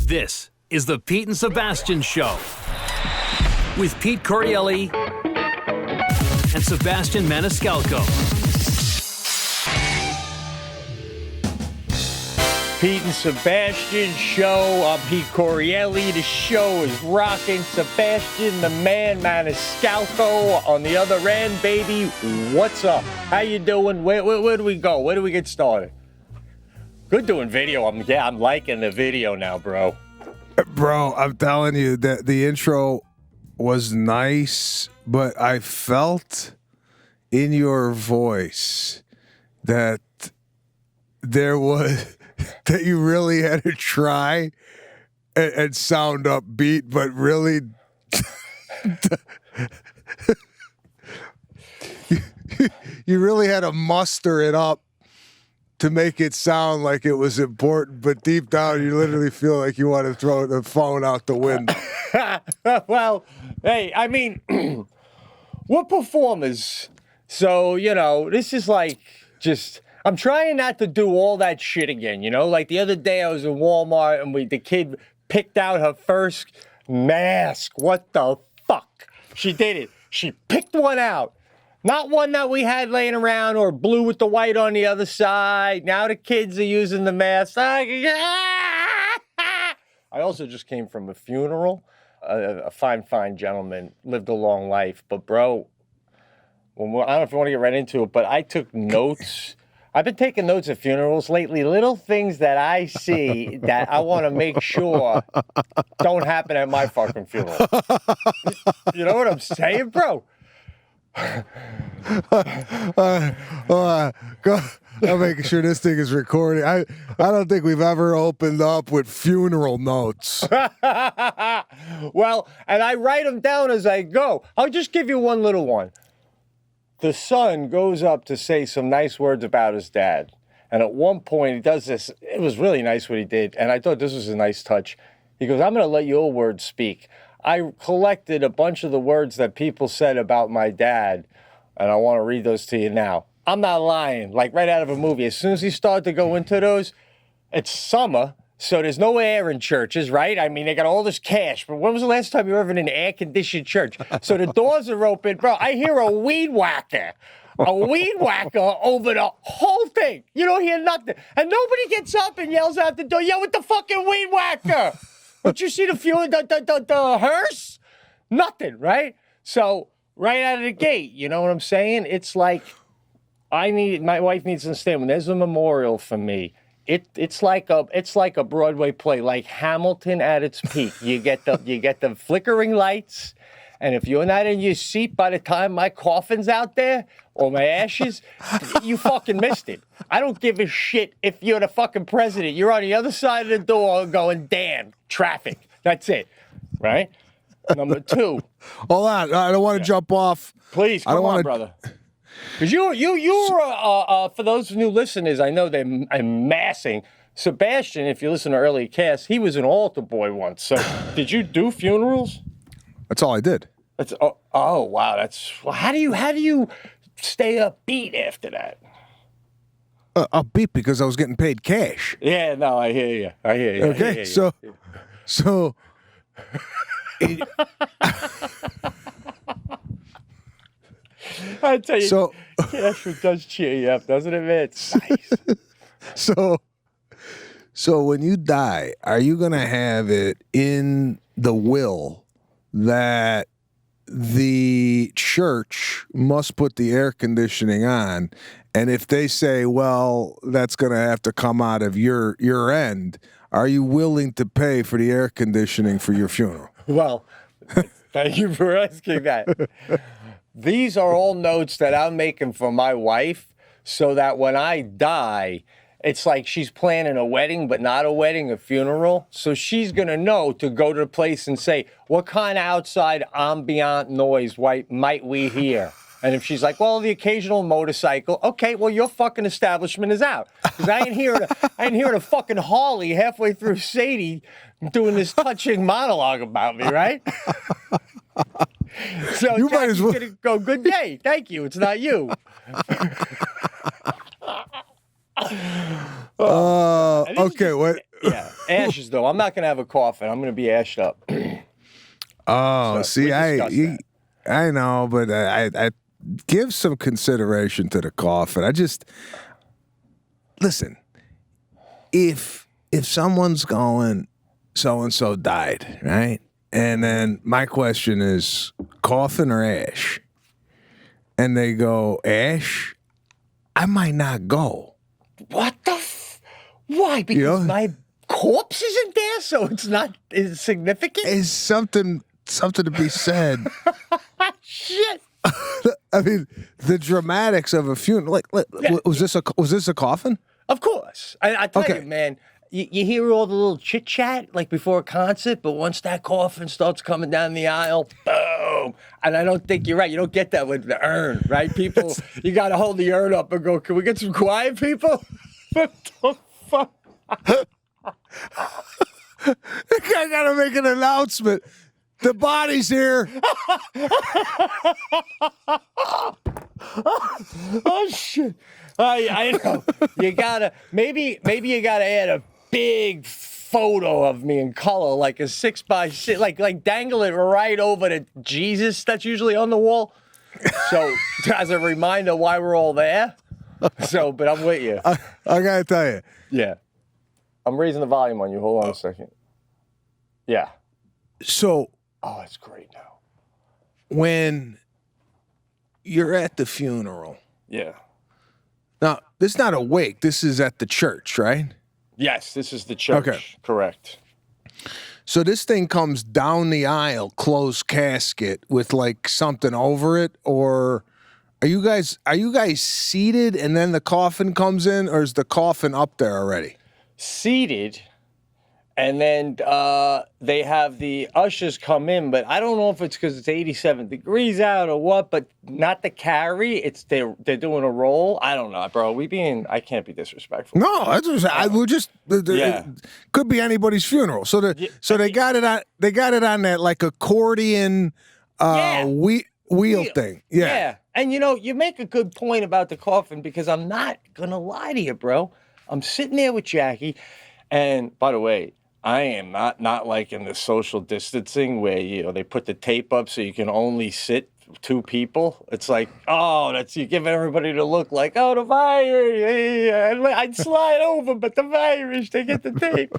This is the Pete and Sebastian Show with Pete Corielli and Sebastian Maniscalco. Pete and Sebastian Show. I'm Pete Corielli. The show is rocking. Sebastian, the man, Maniscalco on the other end, baby. What's up? How you doing? Where do we go? Where do we get started? Good doing video. I'm liking the video now, bro. Bro, I'm telling you that the intro was nice, but I felt in your voice that there was that you really had to try and sound upbeat, but really you really had to muster it up to make it sound like it was important, but deep down you literally feel like you want to throw the phone out the window. Well, hey, I mean, we're performers, so, this is like just... I'm trying not to do all that shit again, Like the other day I was in Walmart and the kid picked out her first mask. What the fuck? She did it. She picked one out. Not one that we had laying around or blue with the white on the other side. Now the kids are using the mask. I also just came from a funeral. A fine gentleman, lived a long life. But bro, I don't know if you want to get right into it, but I took notes. I've been taking notes at funerals lately, little things that I see that I want to make sure don't happen at my fucking funeral. You know what I'm saying, bro? I'm making sure this thing is recording. I don't think we've ever opened up with funeral notes. Well, and I write them down as I go. I'll just give you one little one. The son goes up to say some nice words about his dad. And at one point, he does this. It was really nice what he did. And I thought this was a nice touch. He goes, I'm going to let your words speak. I collected a bunch of the words that people said about my dad. And I want to read those to you now. I'm not lying. Like right out of a movie. As soon as he started to go into those, it's summer. So there's no air in churches, right? I mean, they got all this cash. But when was the last time you were ever in an air-conditioned church? So the doors are open. Bro, I hear a weed whacker. A weed whacker over the whole thing. You don't hear nothing. And nobody gets up and yells out the door, yo, with the fucking weed whacker. Don't you see the hearse? Nothing, right? So right out of the gate, you know what I'm saying? It's like, my wife needs to understand, when there's a memorial for me, it's like a Broadway play, like Hamilton at its peak. You get the flickering lights, and if you're not in your seat by the time my coffin's out there or my ashes, you fucking missed it. I don't give a shit if you're the fucking president. You're on the other side of the door going, damn, traffic. That's it, right? Number two. Hold on, I don't want to jump off. Please, come on, brother. Because you were, for those new listeners, I know they're amassing. Sebastian, if you listen to early casts, he was an altar boy once. So, did you do funerals? That's all I did. Oh wow, how do you stay upbeat after that? Upbeat because I was getting paid cash. Yeah, no, I hear you. Okay, so. I tell you, cash does cheer you up, doesn't it, man? It's nice. So when you die, are you going to have it in the will that the church must put the air conditioning on? And if they say, well, that's going to have to come out of your end, are you willing to pay for the air conditioning for your funeral? Well, thank you for asking that. These are all notes that I'm making for my wife so that when I die, it's like she's planning a wedding, but not a wedding, a funeral. So she's going to know to go to the place and say, what kind of outside ambient noise might we hear? And if she's like, well, the occasional motorcycle, okay, well, your fucking establishment is out. Because I ain't hearing a fucking Harley halfway through Sadie doing this touching monologue about me, right? So you might as well gonna go, good day. Thank you. It's not you. Okay, what? Yeah. Ashes, though. I'm not going to have a coffin. I'm going to be ashed up. Oh, So, see, we discussed that. I know, but I give some consideration to the coffin. Listen. If someone's going, so and so died, right? And then my question is, coffin or ash? And they go, ash. I might not go. What the? Why? Because my corpse isn't there, so it's not significant. It's something to be said. Shit. I mean, the dramatics of a funeral. Was this a coffin? Of course. I tell Okay. you, man, you hear all the little chit chat like before a concert, but once that coffin starts coming down the aisle, boom. And I don't think you're right. You don't get that with the urn, right? People, you got to hold the urn up and go, can we get some quiet, people? What the fuck? I got to make an announcement. The body's here. Oh, shit. I know. You gotta maybe you gotta add a big photo of me in color, like a 6x6, like dangle it right over to Jesus that's usually on the wall. So as a reminder why we're all there. So, but I'm with you. I gotta tell you. Yeah. I'm raising the volume on you. Hold on a second. Yeah. So Oh, it's great now. when you're at the funeral, Yeah. now this is not a wake. This is at the church, right? Yes, this is the church. Okay. Correct. So this thing comes down the aisle, closed casket with like something over it, or are you guys seated and then the coffin comes in, or is the coffin up there already? Seated, and then they have the ushers come in, but I don't know if it's because it's 87 degrees out or what, but not the carry. It's they're doing a roll. I don't know, bro. I can't be disrespectful. No, we're just Yeah. it could be anybody's funeral. So they got it on that like accordion Yeah. wheel thing. Yeah. And you make a good point about the coffin because I'm not gonna lie to you, bro. I'm sitting there with Jackie, and by the way, I am not like in the social distancing where they put the tape up so you can only sit two people. It's like, you give everybody to look like, the virus. I'd slide over, but the virus, they get the tape.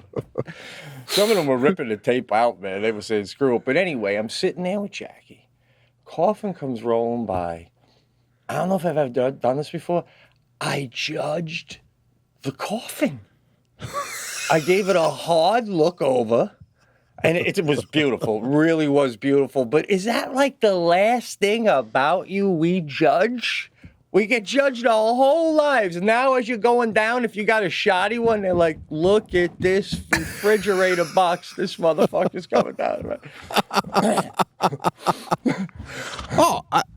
Some of them were ripping the tape out, man. They were saying screw it. But anyway, I'm sitting there with Jackie. Coffin comes rolling by. I don't know if I've ever done this before. I judged the coffin. I gave it a hard look over, and it was beautiful. Really was beautiful. But is that like the last thing about you we judge? We get judged our whole lives. Now as you're going down, if you got a shoddy one, they're like, look at this refrigerator box. This motherfucker's coming down.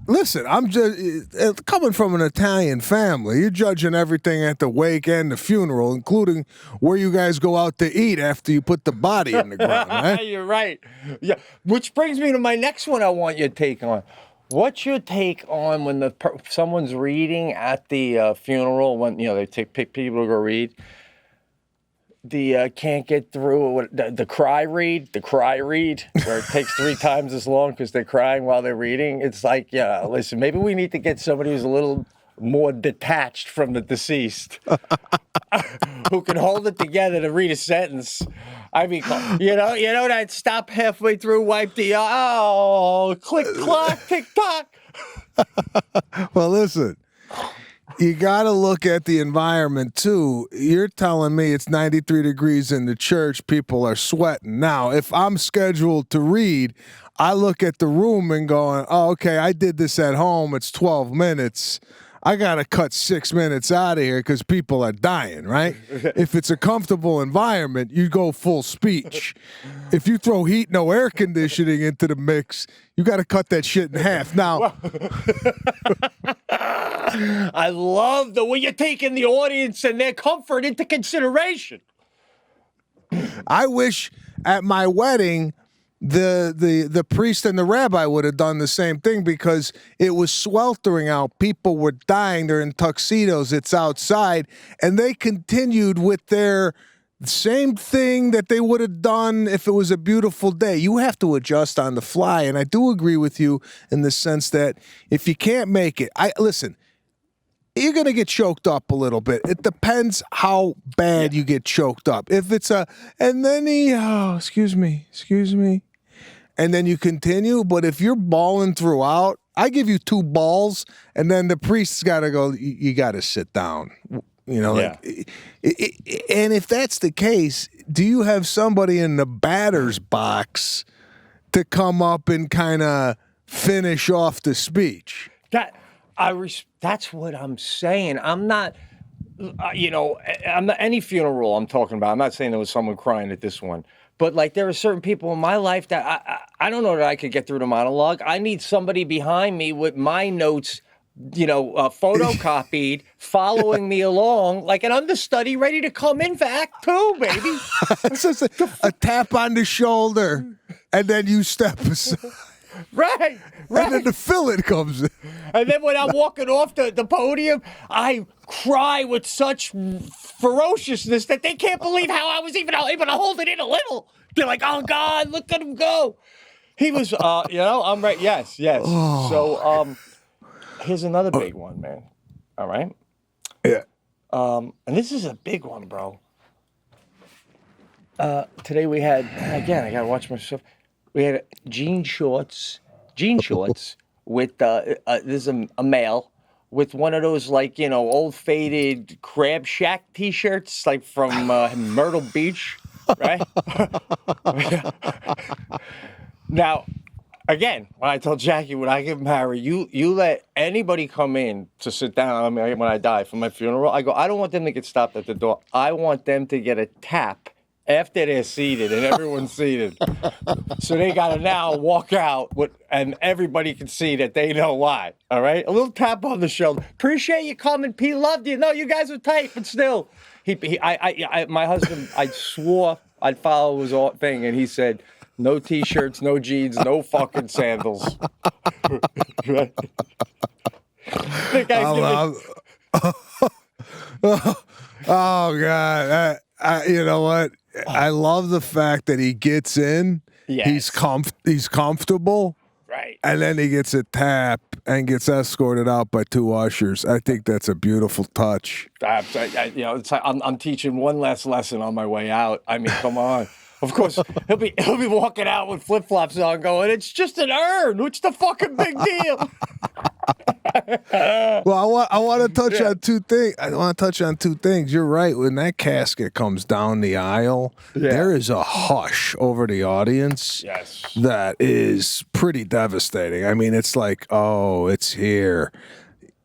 Listen, I'm just coming from an Italian family. You're judging everything at the wake and the funeral, including where you guys go out to eat after you put the body in the ground, right? You're right. Yeah. Which brings me to my next one I want your take on. What's your take on when someone's reading at the funeral, when they pick people to go read? The can't get through the cry read, where it takes 3 times as long because they're crying while they're reading. It's like, listen, maybe we need to get somebody who's a little more detached from the deceased, who can hold it together to read a sentence. I mean, that stop halfway through, wipe the click clock, tick tock. Well, listen. You got to look at the environment, too. You're telling me it's 93 degrees in the church. People are sweating. Now, if I'm scheduled to read, I look at the room and going, okay, I did this at home. It's 12 minutes. I got to cut 6 minutes out of here because people are dying, right? If it's a comfortable environment, you go full speech. If you throw heat, no air conditioning into the mix, you got to cut that shit in half. Now, I love the way you're taking the audience and their comfort into consideration. I wish at my wedding the priest and the rabbi would have done the same thing because it was sweltering out. People were dying. They're in tuxedos. It's outside. And they continued with their Same thing that they would have done if it was a beautiful day. You have to adjust on the fly. And I do agree with you in the sense that if you can't make it, listen, you're going to get choked up a little bit. It depends how bad you get choked up. If it's and then excuse me. And then you continue. But if you're bawling throughout, I give you 2 balls, and then the priest's got to go, you got to sit down. And if that's the case, do you have somebody in the batter's box to come up and kind of finish off the speech? That's what I'm saying. I'm not, I'm not any funeral I'm talking about. I'm not saying there was someone crying at this one. But, like, there are certain people in my life that I don't know that I could get through the monologue. I need somebody behind me with my notes, photocopied, following me along, like an understudy ready to come in for Act 2, baby. It's just a tap on the shoulder, and then you step aside. Right. And then the fill-in comes in. And then when I'm walking off the podium, I cry with such ferociousness that they can't believe how I was even able to hold it in a little. They're like, oh, God, look at him go. He was, I'm right. Yes. Oh. So here's another big one, man. All right? Yeah. And this is a big one, bro. Today we had, again, I got to watch myself. We had jean shorts with, there's a male with one of those, like, old faded Crab Shack t-shirts, like from Myrtle Beach, right? Now, again, when I told Jackie, when I get married, you let anybody come in to sit down. I mean, when I die for my funeral, I don't want them to get stopped at the door. I want them to get a tap after they're seated and everyone's seated. So they got to now walk out and everybody can see that they know why. All right? A little tap on the shoulder. Appreciate you coming. Pete loved you. No, you guys were tight, but still. My husband, I swore I'd follow his thing, and he said, no T-shirts, no jeans, no fucking sandals. Right? The guy's Oh, God. You know what? I love the fact that he gets in. Yes. He's comfortable. Right. And then he gets a tap and gets escorted out by 2 ushers. I think that's a beautiful touch. It's like I'm teaching one last lesson on my way out. I mean, come on. Of course, he'll be walking out with flip-flops on going, it's just an urn. What's the fucking big deal? Well, I want to touch on 2 things. I want to touch on 2 things. You're right. When that casket comes down the aisle, there is a hush over the audience. Yes. That is pretty devastating. I mean, it's like, oh, it's here.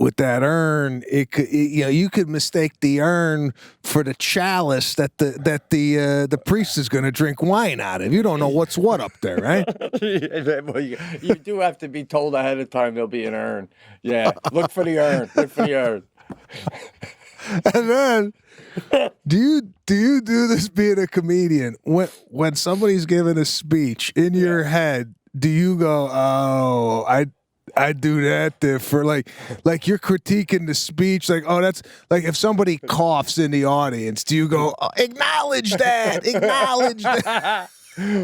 With that urn, you could mistake the urn for the chalice that the priest is going to drink wine out of. You don't know what's what up there, right? Well, you do have to be told ahead of time there'll be an urn. Yeah, look for the urn. Look for the urn. And then, do you do this being a comedian? When somebody's giving a speech in your head, do you go, oh, I do that for like you're critiquing the speech, like, oh, that's like if somebody coughs in the audience, do you go, oh, acknowledge that?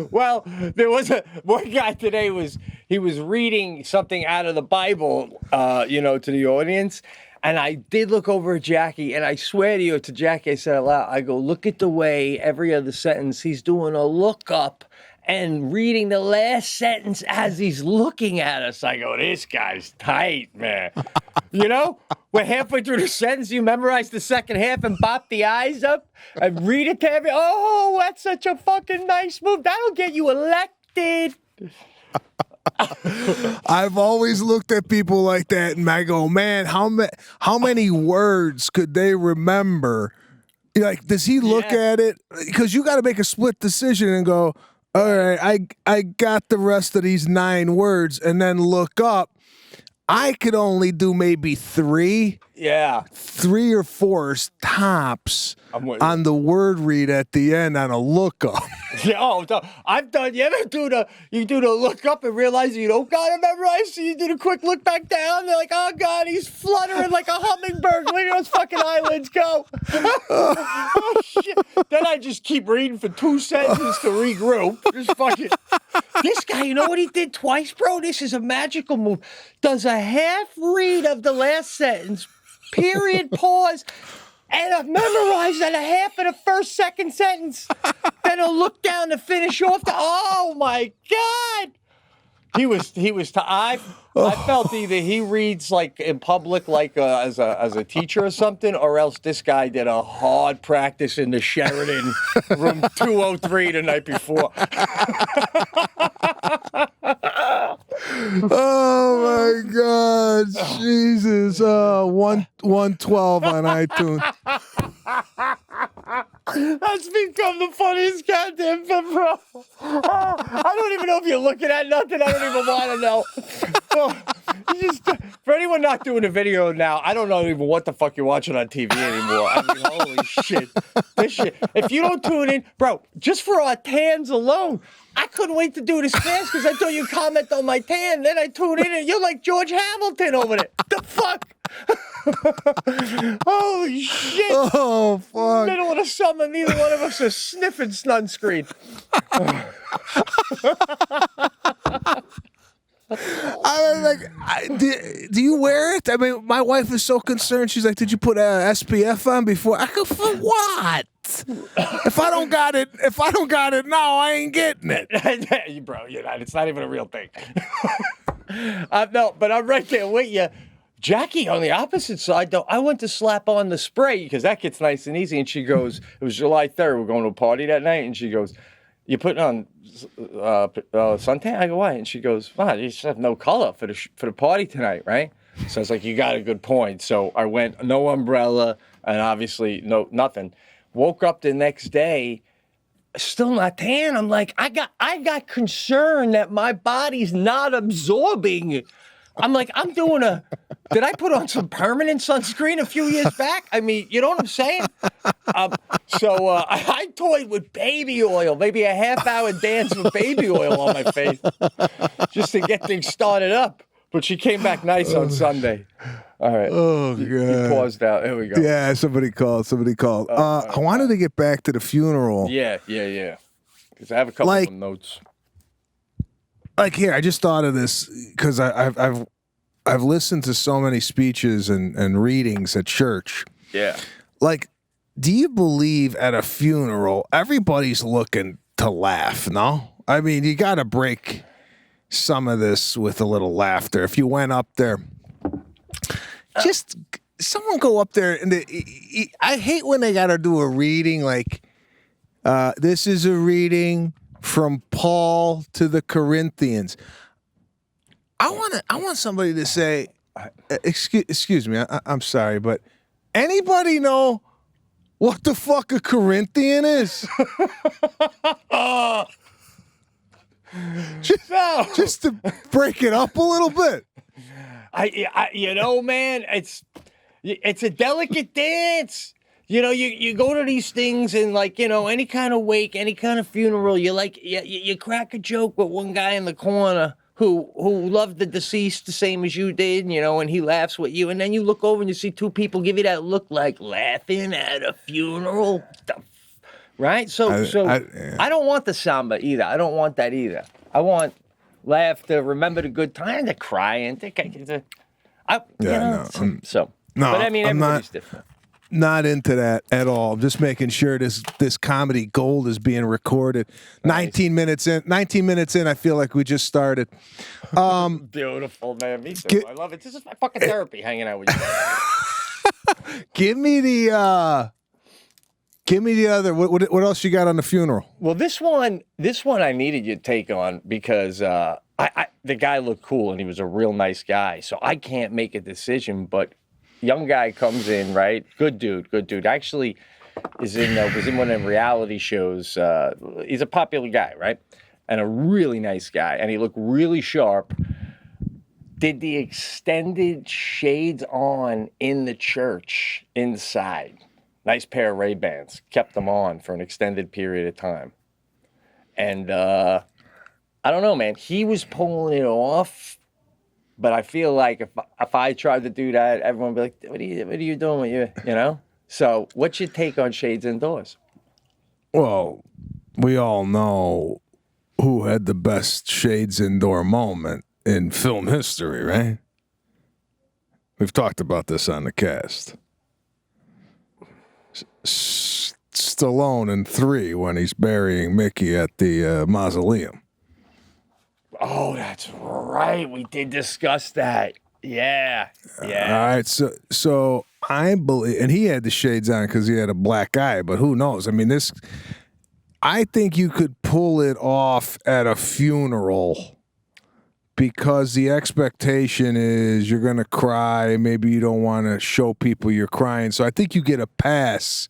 Well, there was one guy today he was reading something out of the Bible, to the audience. And I did look over at Jackie, and I swear to you, to Jackie, I said out loud, I go, look at the way every other sentence he's doing a look up and reading the last sentence as he's looking at us. I go, this guy's tight, man. We're halfway through the sentence. You memorize the second half and bop the eyes up and read it to every. Oh, that's such a fucking nice move. That'll get you elected. I've always looked at people like that, and I go, man, how many words could they remember? Like, does he look at it? Because you got to make a split decision and go, all right, I got the rest of these 9 words, and then look up. I could only do maybe 3. Yeah. 3 or 4 tops on the word read at the end on a lookup. Yeah, I've done. You ever do the look up and realize you don't got to memorize? So you do the quick look back down. They're like, oh God, he's fluttering like a hummingbird. Look at those fucking eyelids go. Oh shit! Then I just keep reading for 2 sentences to regroup. Just fucking. This guy, you know what he did twice, bro? This is a magical move. Does a half read of the last sentence, period, pause. And I've memorized that a half of the second sentence. Then I'll look down to finish off oh my God. I felt either he reads like in public, like as a teacher or something, or else this guy did a hard practice in the Sheraton room 203 the night before. Oh my God, Jesus! 112 on iTunes. That's become the funniest goddamn thing, bro. I don't even know if you're looking at nothing. I don't even want to know. For anyone not doing a video now, I don't know even what the fuck you're watching on TV anymore. I mean, holy shit. This shit. If you don't tune in, bro, just for our tans alone, I couldn't wait to do this fast because I thought you'd comment on my tan. Then I tune in and you're like George Hamilton over there. The fuck? Holy shit. Oh, fuck. Middle of the summer, neither one of us is sniffing sunscreen. I was like, do you wear it? I mean, my wife is so concerned. She's like, did you put SPF on before? I go, for what? If I don't got it now, I ain't getting it. Bro, it's not even a real thing. No, but I'm right there with you. Jackie, on the opposite side, though, I went to slap on the spray because that gets nice and easy. And she goes, it was July 3rd. We're going to a party that night. And she goes, you putting on suntan? I go, why? And she goes, wow, you just have no color for the party tonight, right? So I was like, you got a good point. So I went, no umbrella, and obviously nothing. Woke up the next day, still not tan. I'm like, I got concerned that my body's not absorbing. I'm like, did I put on some permanent sunscreen a few years back? I mean, you know what I'm saying? So I toyed with baby oil, maybe a half-hour dance with baby oil on my face just to get things started up. But she came back nice on Sunday. All right. Oh, God. You paused out. Here we go. Yeah, somebody called. I wanted to get back to the funeral. Yeah. Because I have a couple of notes. Like, here, I just thought of this because I've listened to so many speeches and readings at church. Yeah. Like, do you believe at a funeral everybody's looking to laugh? No, I mean, you got to break some of this with a little laughter. If you went up there, just someone go up there and I hate when they got to do a reading like this is a reading from Paul to the Corinthians. I want somebody to say, excuse me, I'm sorry, but anybody know what the fuck a Corinthian is? Just to break it up a little bit. Man, it's a delicate dance. You go to these things and any kind of wake, any kind of funeral, you crack a joke with one guy in the corner who loved the deceased the same as you did, and he laughs with you, and then you look over and you see two people give you that look like laughing at a funeral, right? So I don't want the samba either. I don't want that either. I want laughter, remember the good time, the crying. But I mean, everybody's different. Not into that at all. I'm just making sure this comedy gold is being recorded. Nice. 19 minutes in, I feel like we just started. Beautiful, man. Me too. I love it. This is my fucking therapy, hanging out with you. Give me the other. What else you got on the funeral? Well, this one I needed your take on because the guy looked cool and he was a real nice guy. So I can't make a decision, but young guy comes in, right? Good dude. Actually, was in one of them reality shows. He's a popular guy, right? And a really nice guy. And he looked really sharp. Did the extended shades on in the church inside. Nice pair of Ray-Bans. Kept them on for an extended period of time. And I don't know, man. He was pulling it off, but I feel like if I tried to do that, everyone would be like, what are you doing with you know? So what's your take on shades indoors? Well, we all know who had the best shades indoor moment in film history, right? We've talked about this on the cast. Stallone in 3 when he's burying Mickey at the mausoleum. Oh, that's right. We did discuss that. Yeah. All right. So I believe, and he had the shades on because he had a black eye, but who knows? I mean, I think you could pull it off at a funeral because the expectation is you're going to cry. Maybe you don't want to show people you're crying. So I think you get a pass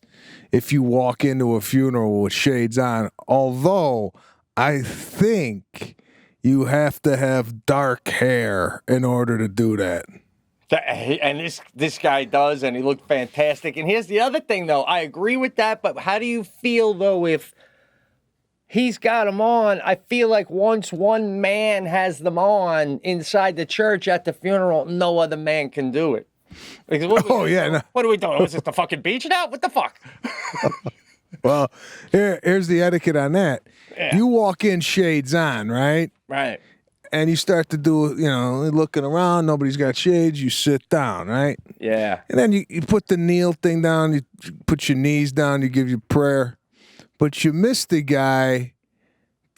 if you walk into a funeral with shades on. Although I think you have to have dark hair in order to do that. And this guy does, and he looked fantastic. And here's the other thing, though. I agree with that, but how do you feel, though, if he's got them on? I feel like once one man has them on inside the church at the funeral, no other man can do it. Because what are we doing? Is this the fucking beach now? What the fuck? Well, here's the etiquette on that. Yeah. You walk in shades on, right? Right. And you start to do, looking around. Nobody's got shades. You sit down, right? Yeah. And then you put the kneel thing down. You put your knees down. You give your prayer. But you miss the guy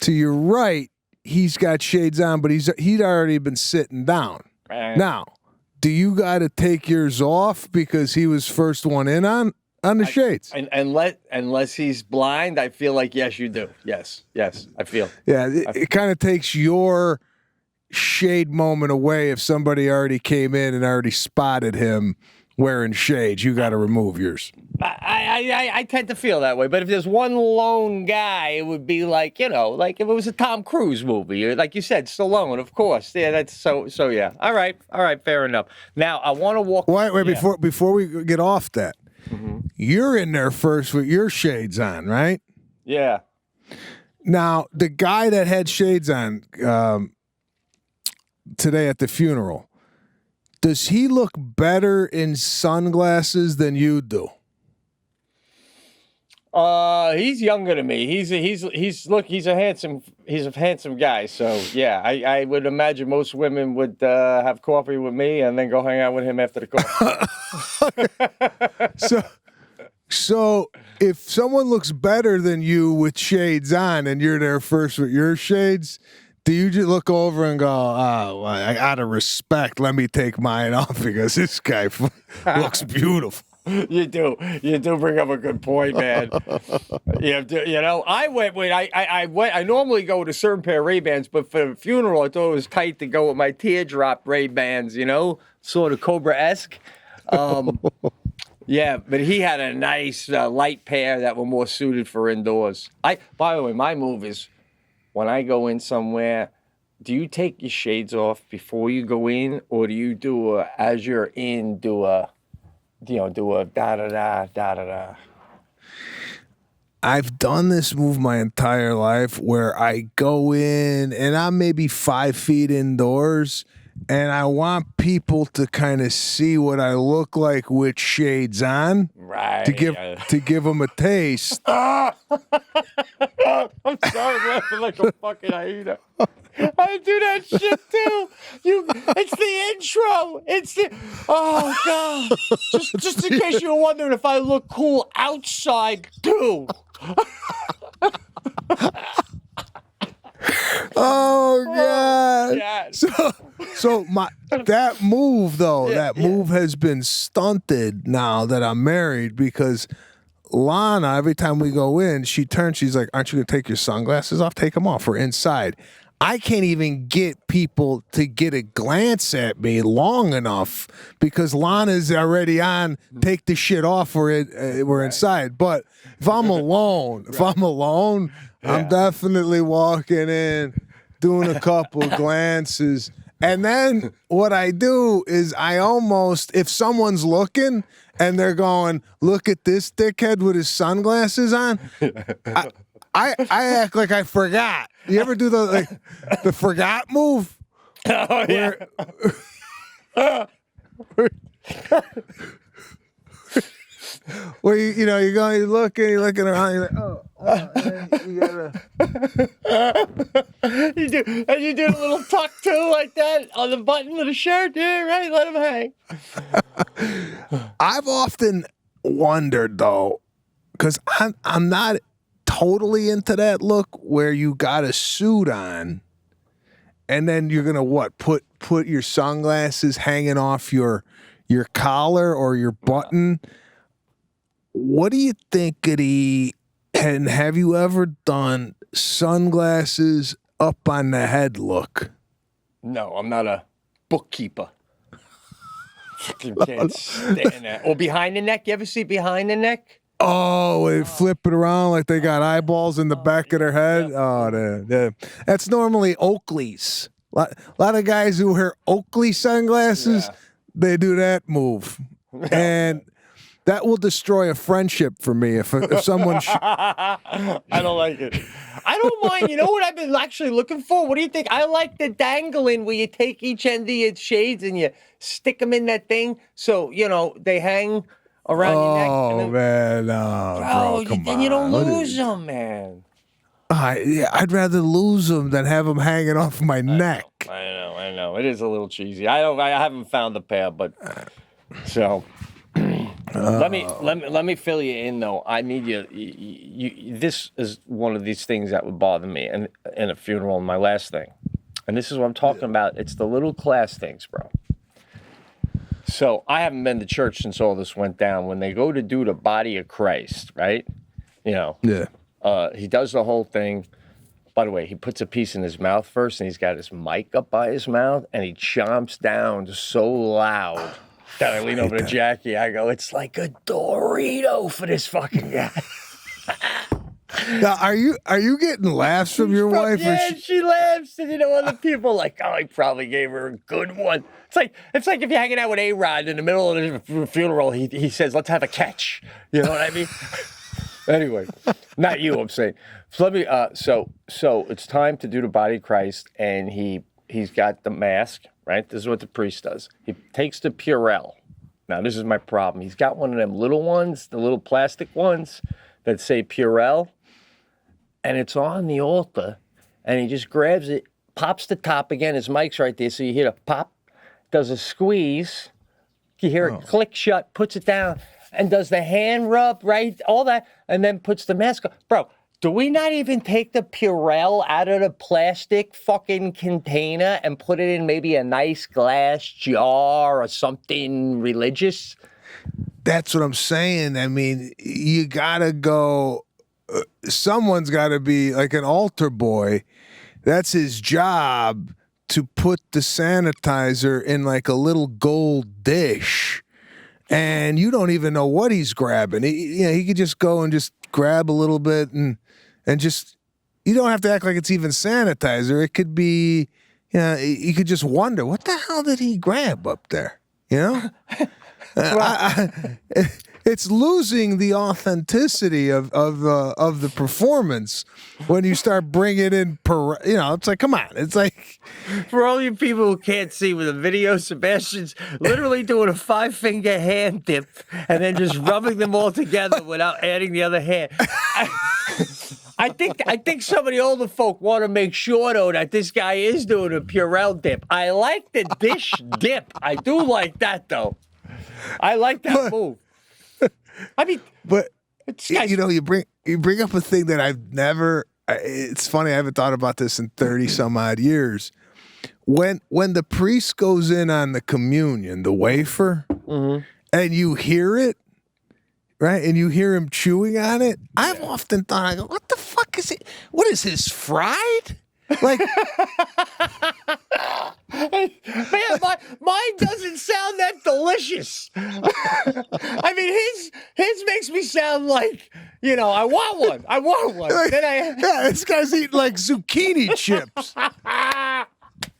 to your right. He's got shades on, but he'd already been sitting down. Right. Now, do you got to take yours off because he was first one in on the shades? Unless he's blind, I feel like yes, you do. Yes, I feel. Yeah, it kind of takes your shade moment away if somebody already came in and already spotted him wearing shades. You got to remove yours. I tend to feel that way, but if there's one lone guy, it would be like, like if it was a Tom Cruise movie, like you said, Stallone, of course. Yeah, that's so yeah. All right, fair enough. Now I want to walk. Wait, before we get off that, you're in there first with your shades on, right? Yeah. Now the guy that had shades on today at the funeral, does he look better in sunglasses than you do? He's younger than me. He's a handsome guy. So yeah, I would imagine most women would have coffee with me and then go hang out with him after the coffee. So if someone looks better than you with shades on and you're there first with your shades, do you just look over and go, out of respect, let me take mine off because this guy looks beautiful? You do bring up a good point, man. I normally go with a certain pair of Ray-Bans, but for the funeral, I thought it was tight to go with my teardrop Ray-Bans, sort of Cobra-esque. Yeah, but he had a nice light pair that were more suited for indoors. By the way, my move is when I go in somewhere, do you take your shades off before you go in, or do you as you're in, do a da-da-da. I've done this move my entire life where I go in and I'm maybe 5 feet indoors and I want people to kind of see what I look like with shades on. Right. To give them a taste. I'm sorry, I'm laughing like a fucking hyena. I do that shit too. It's the intro. Oh God. Just in case you were wondering if I look cool outside too. Oh God. Yes. So that move though, move has been stunted now that I'm married because Lana, every time we go in, she turns, she's like, aren't you going to take your sunglasses off? Take them off. We're inside. I can't even get people to get a glance at me long enough because Lana's already on, take the shit off, we're inside. But if I'm alone, I'm definitely walking in, doing a couple glances. And then what I do is I almost, if someone's looking and they're going, look at this dickhead with his sunglasses on, I act like I forgot. You ever do the forgot move? Oh, yeah. Where you're going, you're looking around, you're like, you gotta. You do a little tuck too, like that, on the button of the shirt. Yeah, right. Let him hang. I've often wondered though, because I'm not totally into that look where you got a suit on, and then you're gonna put your sunglasses hanging off your collar or your button. What do you think, and have you ever done sunglasses up on the head look? No, I'm not a bookkeeper. Fucking can't stand that. Or behind the neck. You ever see behind the neck? Oh, they flip it around like they got eyeballs in the back of their head. Oh, that's normally Oakley's. A lot of guys who wear Oakley sunglasses, they do that move. And that will destroy a friendship for me if someone. I don't like it. I don't mind. You know what I've been actually looking for? What do you think? I like the dangling where you take each end of your shades and you stick them in that thing, so they hang around your neck. Oh man, no, bro, then you don't lose them, man. I'd rather lose them than have them hanging off my neck. I know. It is a little cheesy. I haven't found a pair, but so. Let me fill you in though. I need you. This is one of these things that would bother me, and in a funeral, my last thing, and this is what I'm talking about. It's the little class things, bro. So I haven't been to church since all this went down. When they go to do the body of Christ, right? Yeah. He does the whole thing. By the way, he puts a piece in his mouth first, and he's got his mic up by his mouth, and he chomps down so loud. Then I lean over to Jackie. I go, it's like a Dorito for this fucking guy. Now, are you getting laughs from your wife? Yeah, she laughs, and other people are like, oh, I probably gave her a good one. It's like if you're hanging out with A-Rod in the middle of the funeral, he says, let's have a catch. You know what I mean? Anyway, not you, I'm saying. So let me. So it's time to do the body of Christ, and he's got the mask. Right? This is what the priest does. He takes the Purell. Now, this is my problem. He's got one of them little ones, the little plastic ones that say Purell, and it's on the altar, and he just grabs it, pops the top again. His mic's right there, so you hear a pop, does a squeeze, you hear it click shut, puts it down, and does the hand rub, right? All that, and then puts the mask on. Bro, do we not even take the Purell out of the plastic fucking container and put it in maybe a nice glass jar or something religious? That's what I'm saying. I mean, you gotta go. Someone's got to be like an altar boy. That's his job, to put the sanitizer in like a little gold dish. And you don't even know what he's grabbing. He could just go and just grab a little bit and just, you don't have to act like it's even sanitizer. It could be, you could just wonder, what the hell did he grab up there? It's losing the authenticity of the performance when you start bringing in, it's like, come on. It's like, for all you people who can't see with the video, Sebastian's literally doing a 5-finger hand dip and then just rubbing them all together without adding the other hand. I think some of the older folk want to make sure, though, that this guy is doing a Purell dip. I like the dish dip. I do like that, though. I like that move. I mean, but you bring up a thing that I've never. It's funny, I haven't thought about this in 30 some odd years. When the priest goes in on the communion, the wafer, and you hear it, right, and you hear him chewing on it, I've often thought, I go, what the fuck is it? What is his fried? Like, man, mine doesn't sound that delicious. I mean, his makes me sound like, I want one. Like, this guy's eating like zucchini chips.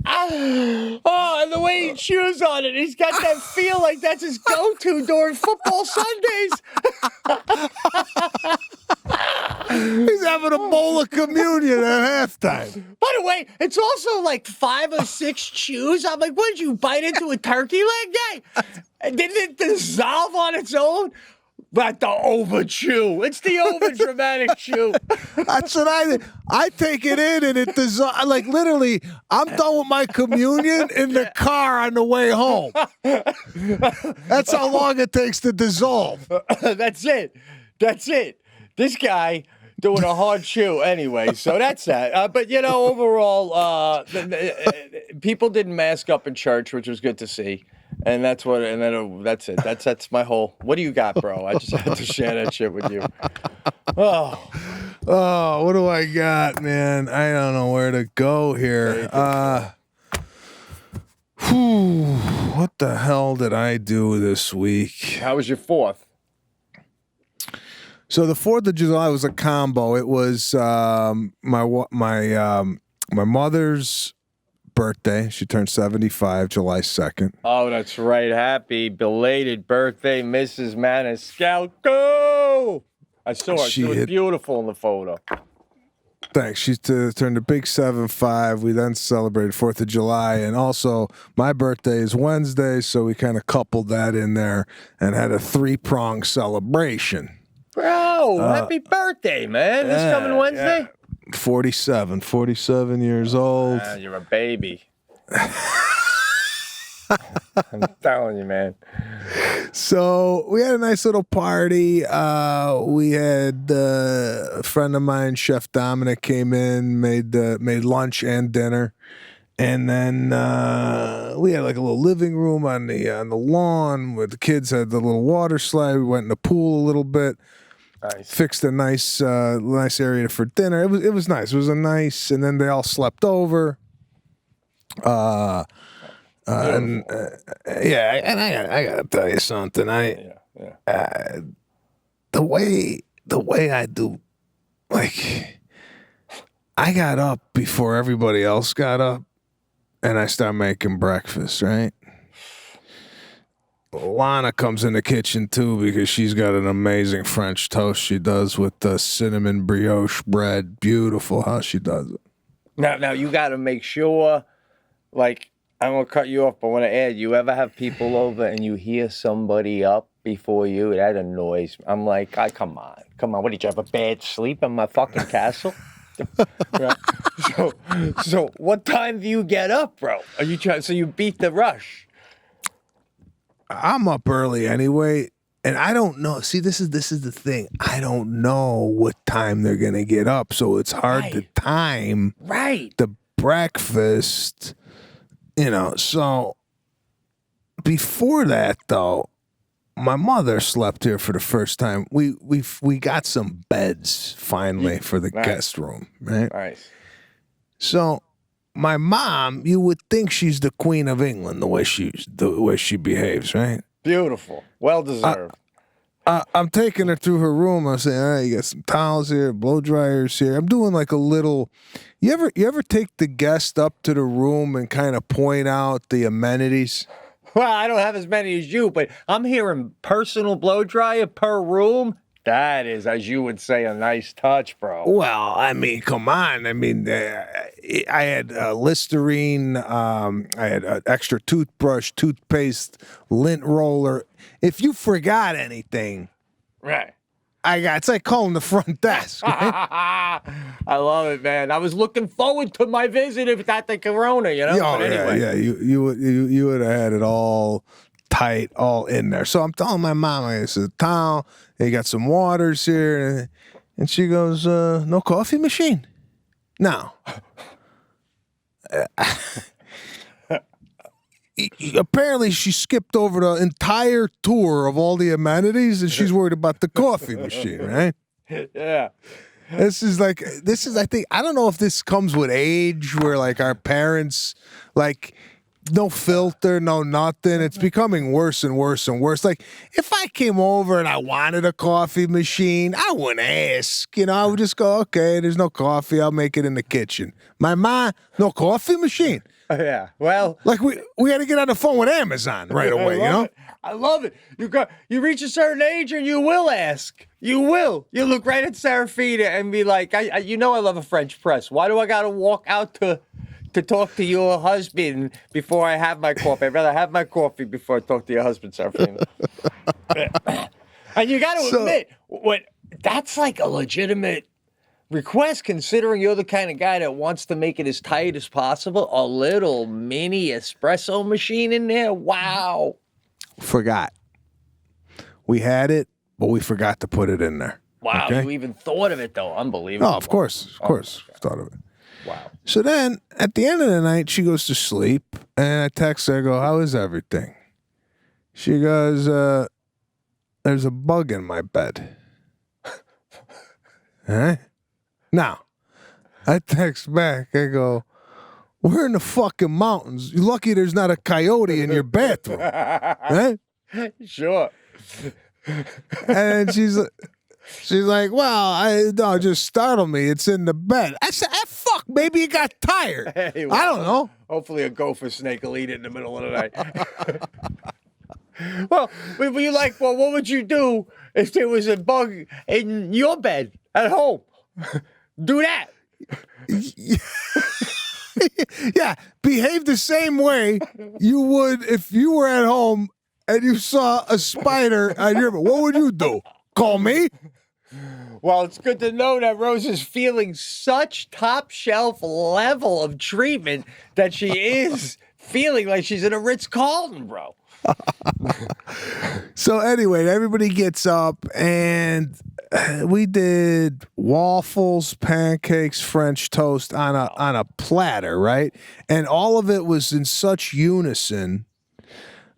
Oh, and the way he chews on it, he's got that feel like that's his go-to during football Sundays. He's having a bowl of communion at halftime. By the way, it's also like 5 or 6 chews. I'm like, what did you bite into a turkey leg day? And didn't it dissolve on its own? But the over chew. It's the over dramatic chew. That's what I did. I take it in and it dissolves. Like literally, I'm done with my communion in the car on the way home. That's how long it takes to dissolve. That's it. That's it. This guy doing a hard chew anyway. So that's that. But you know, overall, people didn't mask up in church, which was good to see. And that's what, and then that's it. That's my whole. What do you got, bro? I just had to share that shit with you. Oh, what do I got, man? I don't know where to go here. What the hell did I do this week? how was your 4th? So the 4th of July was a combo. It was my mother's birthday. She turned 75 July 2nd. Oh, that's right. Happy belated birthday, Mrs. Maniscalco. I saw her. She was beautiful in the photo. Thanks. She turned a big 7-5. We then celebrated 4th of July. And also, my birthday is Wednesday, so we kind of coupled that in there and had a 3-pronged celebration. Bro, happy birthday, man. This coming Wednesday? Yeah. 47 years old. You're a baby. I'm telling you, man. So we had a nice little party. We had a friend of mine, Chef Dominic, came in, made lunch and dinner, and then we had like a little living room on the lawn where the kids had the little water slide. We went in the pool a little bit. Nice. Fixed a nice area for dinner. It was nice. It was a nice, and then they all slept over. And I gotta tell you something. The way I do, like, I got up before everybody else got up, and I start making breakfast. Right. Lana comes in the kitchen too because she's got an amazing French toast she does with the cinnamon brioche bread. Beautiful how she does it. Now you got to make sure, like, I'm going to cut you off, but I want to add, you ever have people over and you hear somebody up before you? That annoys me. I'm like, come on. What, did you have a bad sleep in my fucking castle? Right. So what time do you get up, bro? Are you trying, so you beat the rush? I'm up early anyway, and I don't know. See, this is the thing. I don't know what time they're gonna get up, so it's hard to time the breakfast. You know, so before that though, my mother slept here for the first time. We got some beds finally for the guest room, right? Nice. So my mom, you would think she's the Queen of England the way she behaves, right? Beautiful. Well deserved. I'm taking her through her room. I'm saying, all right, you got some towels here, blow dryers here. I'm doing like a little. You ever take the guest up to the room and kind of point out the amenities? Well, I don't have as many as you, but I'm hearing personal blow dryer per room. That is, as you would say, a nice touch, bro. Well, I mean, come on. I mean, I had Listerine. I had an extra toothbrush, toothpaste, lint roller. If you forgot anything, right? it's like calling the front desk. Right? I love it, man. I was looking forward to my visit if not the corona, you know. Oh, but anyway. yeah. You would have had it all tight, all in there. So I'm telling my mom, I said, a towel. You got some waters here, and she goes, "No coffee machine." No. Apparently, she skipped over the entire tour of all the amenities, and she's worried about the coffee machine, right? Yeah. This is, I think, I don't know if this comes with age, where like our parents, like, no filter, no nothing. It's becoming worse and worse and worse. Like, if I came over and I wanted a coffee machine, I wouldn't ask. You know, I would just go, okay, there's no coffee. I'll make it in the kitchen. My ma, no coffee machine. Yeah, well, like we had to get on the phone with Amazon right away, you know? I love it. You reach a certain age and you will ask. You will. You look right at Serafina and be like, I love a French press. Why do I got to walk out to talk to your husband before I have my coffee? I'd rather have my coffee before I talk to your husband, Serafina. And you got to admit, that's like a legitimate request, considering you're the kind of guy that wants to make it as tight as possible. A little mini espresso machine in there. Wow. Forgot. We had it, but we forgot to put it in there. Wow. Okay? You even thought of it, though. Unbelievable. Oh, of course. Thought of it. Wow. So then, at the end of the night, she goes to sleep, and I text her, I go, how is everything? She goes, there's a bug in my bed. Huh? Now, I text back, I go, we're in the fucking mountains. You're lucky there's not a coyote in your bathroom. Right? Sure. And she's like, well, no, just startle me. It's in the bed. I said, fuck, maybe you got tired. Hey, well, I don't know. Hopefully a gopher snake will eat it in the middle of the night. Well, were you like, well, what would you do if there was a bug in your bed at home? Do that. Yeah, behave the same way you would if you were at home and you saw a spider on your bed. What would you do? Call me? Well, it's good to know that Rose is feeling such top shelf level of treatment that she is feeling like she's in a Ritz-Carlton, bro. So anyway, everybody gets up and we did waffles, pancakes, French toast on a platter, right? And all of it was in such unison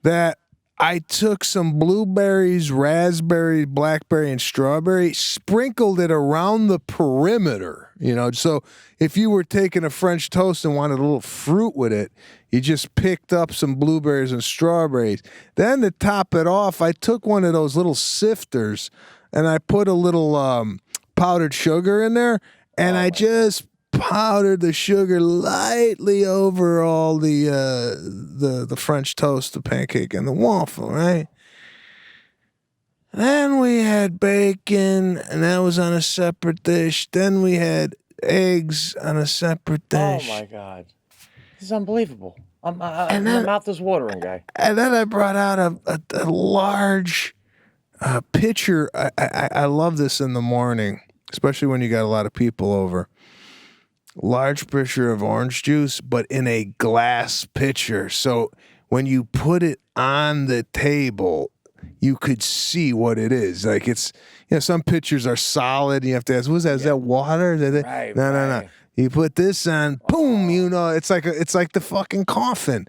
that I took some blueberries, raspberry, blackberry, and strawberry, sprinkled it around the perimeter, so if you were taking a French toast and wanted a little fruit with it, you just picked up some blueberries and strawberries. Then to top it off, I took one of those little sifters and I put a little powdered sugar in there, and I just powdered the sugar lightly over all the French toast, the pancake, and the waffle, right? Then we had bacon, and that was on a separate dish. Then we had eggs on a separate dish. Oh, my God. This is unbelievable. My mouth is watering, guy. And then I brought out a large pitcher. I love this in the morning, especially when you got a lot of people over. Large pitcher of orange juice, but in a glass pitcher. So when you put it on the table, you could see what it is. Like it's, some pitchers are solid. You have to ask, what's that? Is that water? Right, No. You put this on, boom, it's like the fucking coffin.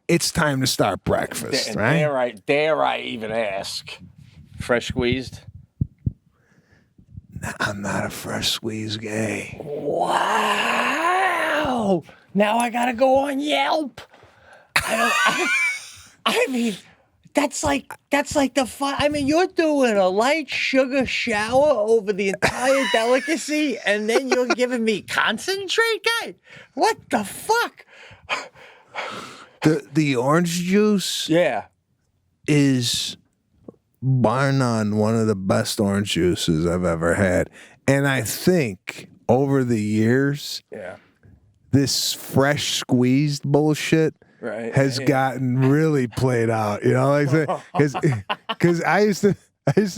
It's time to start breakfast, right? Dare I even ask? Fresh squeezed? I'm not a fresh squeeze gay. Wow. Now I gotta go on Yelp. I mean, that's like the fun. I mean, you're doing a light sugar shower over the entire delicacy, and then you're giving me concentrate, guy. What the fuck? The orange juice, is bar none one of the best orange juices I've ever had, and I think over the years, this fresh squeezed bullshit. Right. Has gotten really played out, because I used to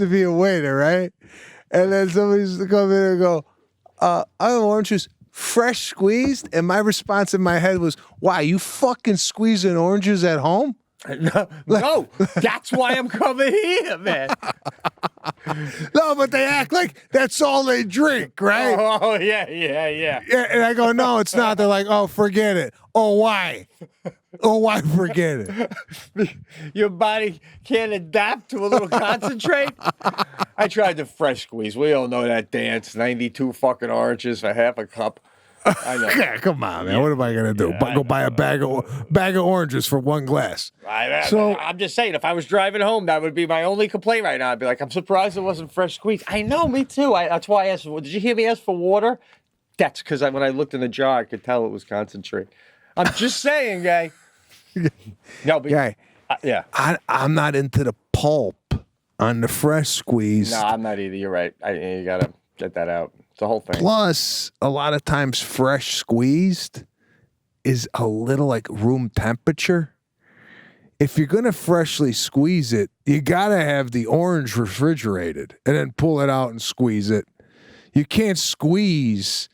be a waiter, right? And then somebody used to come in and go, I have orange juice, fresh squeezed, and my response in my head was, "Why, you fucking squeezing oranges at home?" No, that's why I'm coming here, man. No, but they act like that's all they drink, right? Oh, yeah. And I go, no, it's not. They're like, oh, forget it. Oh, why? Oh, why forget it? Your body can't adapt to a little concentrate? I tried the fresh squeeze. We all know that dance. 92 fucking oranges for half a cup. I know. Yeah, come on, man. What am I gonna do? Go buy a bag of oranges for one glass. So I'm just saying, if I was driving home, that would be my only complaint right now. I'd be like, I'm surprised it wasn't fresh squeeze. I know, me too. That's why I asked. Did you hear me ask for water? That's because when I looked in the jar, I could tell it was concentrate. I'm just saying, guy. No, but Guy, Yeah. I'm not into the pulp on the fresh squeeze. No, I'm not either. You're right. You got to get that out. It's the whole thing. Plus, a lot of times fresh squeezed is a little like room temperature. If you're going to freshly squeeze it, you got to have the orange refrigerated and then pull it out and squeeze it. You can't squeeze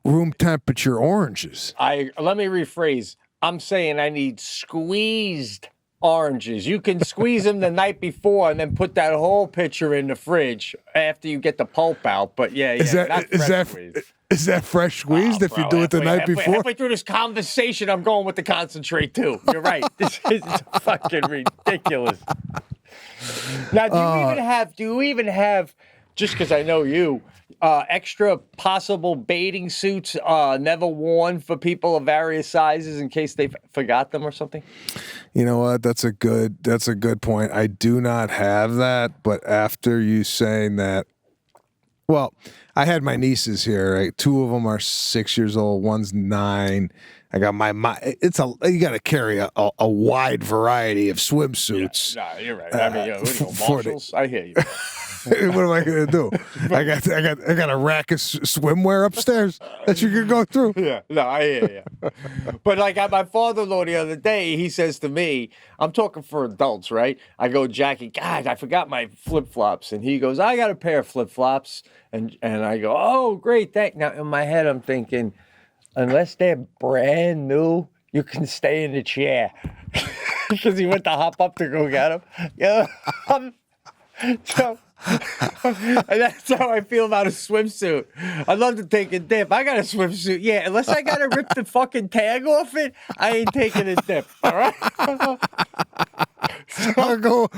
room temperature oranges. Let me rephrase. I'm saying I need squeezed oranges. You can squeeze them the night before and then put that whole pitcher in the fridge after you get the pulp out. But is that fresh squeezed if you do it the night before? Halfway through this conversation, I'm going with the concentrate too. You're right. This is fucking ridiculous. Now, do you even have? Just because I know you, extra possible bathing suits never worn for people of various sizes in case they forgot them or something? You know what? That's a good point. I do not have that, but after you saying that, well, I had my nieces here. Right? 2 of them are 6 years old. One's 9. I got you got to carry a wide variety of swimsuits. Yeah, no, you're right. I mean, what do you go, Marshalls? I hear you. What am I going to do? I got a rack of swimwear upstairs that you can go through. Yeah, no, I hear you. But like my father-in-law the other day, he says to me, I'm talking for adults, right? I go, Jackie, God, I forgot my flip-flops. And he goes, I got a pair of flip-flops. And I go, oh, great. Now, in my head, I'm thinking, unless they're brand new, you can stay in the chair. Because he went to hop up to go get them. Yeah. So... and that's how I feel about a swimsuit. I'd love to take a dip. I got a swimsuit, yeah. Unless I gotta rip the fucking tag off it, I ain't taking a dip. All right. I'll go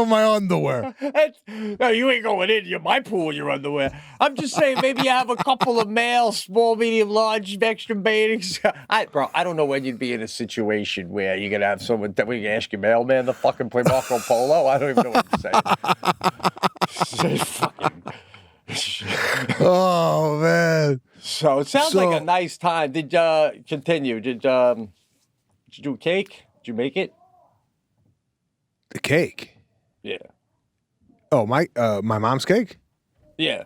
in my underwear. No, you ain't going in my pool in your underwear. I'm just saying maybe you have a couple of male, small, medium, large, extra bathings. I don't know when you'd be in a situation where you're gonna have someone that we can ask your mailman to fucking play Marco Polo. I don't even know what to say. Oh man! So it sounds like a nice time. Did continue? Did you do a cake? Did you make it? The cake? Yeah. Oh, my mom's cake? Yeah.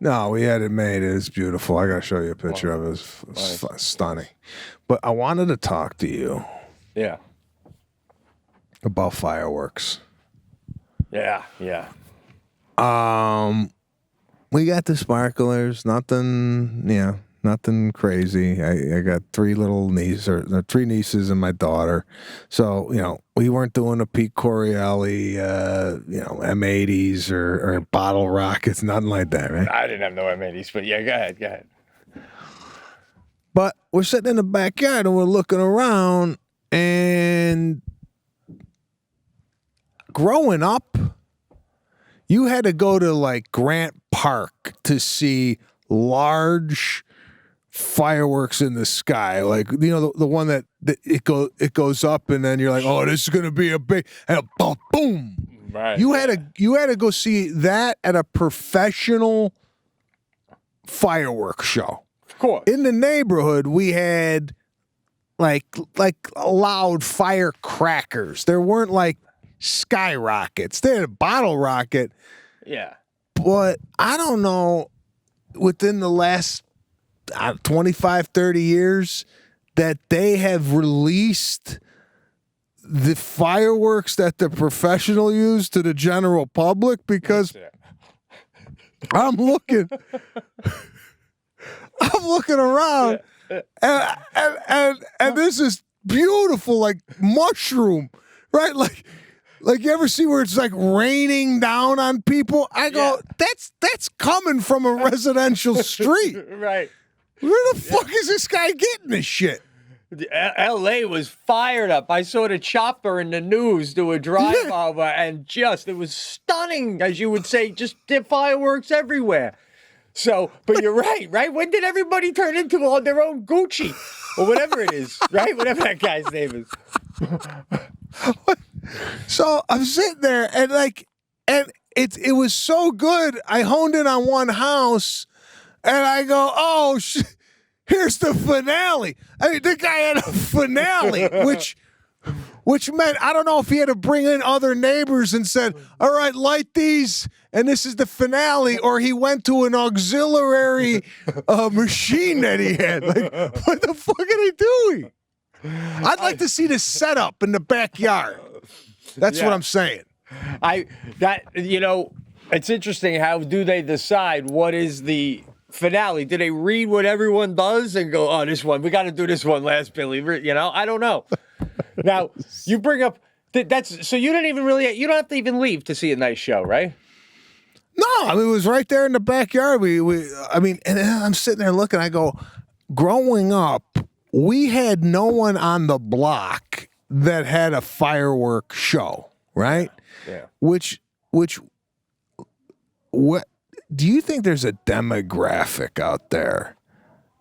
No, we had it made. It's beautiful. I gotta show you a picture of it. It's stunning. But I wanted to talk to you. Yeah. About fireworks. Yeah. We got the sparklers. Nothing crazy. I got 3 little nieces, or 3 nieces and my daughter. So, we weren't doing a Pete Corielli, M80s or bottle rockets, nothing like that, right? I didn't have no M80s, but yeah, go ahead. But we're sitting in the backyard and we're looking around, and growing up, you had to go to like Grant Park to see large fireworks in the sky, like the one that it goes up and then you're like, oh, this is gonna be a big, and boom. Right. You had to go see that at a professional fireworks show. Of course. In the neighborhood, we had like loud firecrackers. There weren't like skyrockets. They had a bottle rocket. Yeah. But I don't know, within the last 25, 30 years, that they have released the fireworks that the professional use to the general public, because I'm looking around and this is beautiful, like mushroom, right? Like you ever see where it's like raining down on people? I go, that's coming from a residential street. Right. Where the fuck is this guy getting this shit? L.A. was fired up. I saw the chopper in the news do a drive-over, and it was stunning, as you would say, just the fireworks everywhere. So, but you're right? When did everybody turn into on their own Gucci? Or whatever it is, right? Whatever that guy's name is. So I'm sitting there, and it was so good. I honed in on one house, and I go, oh, here's the finale. I mean, the guy had a finale, which meant I don't know if he had to bring in other neighbors and said, all right, light these, and this is the finale, or he went to an auxiliary machine that he had. Like, what the fuck are they doing? I'd like to see the setup in the backyard. That's what I'm saying. It's interesting. How do they decide what is the finale? Do they read what everyone does and go, oh, this one, we got to do this one last, Billy? I don't know. Now, you bring up, so you didn't even really, you don't have to even leave to see a nice show, right? No, I mean, it was right there in the backyard. And I'm sitting there looking, I go, growing up, we had no one on the block that had a firework show, right? Yeah. What do you think there's a demographic out there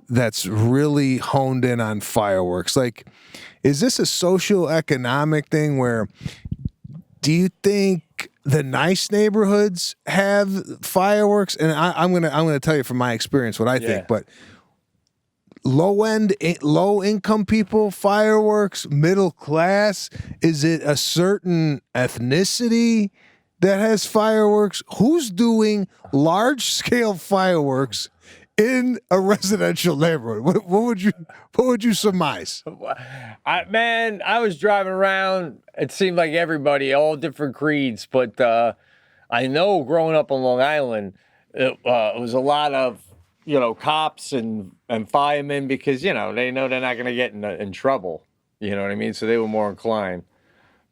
that's really honed in on fireworks? Like, is this a socioeconomic thing where do you think the nice neighborhoods have fireworks? And I'm gonna tell you from my experience what I think, but low income people, fireworks, middle class, is it a certain ethnicity that has fireworks? Who's doing large scale fireworks in a residential neighborhood? What would you surmise? I was driving around. It seemed like everybody, all different creeds, but I know growing up on Long Island, it was a lot of cops and firemen because they know they're not going to get in trouble. You know what I mean? So they were more inclined.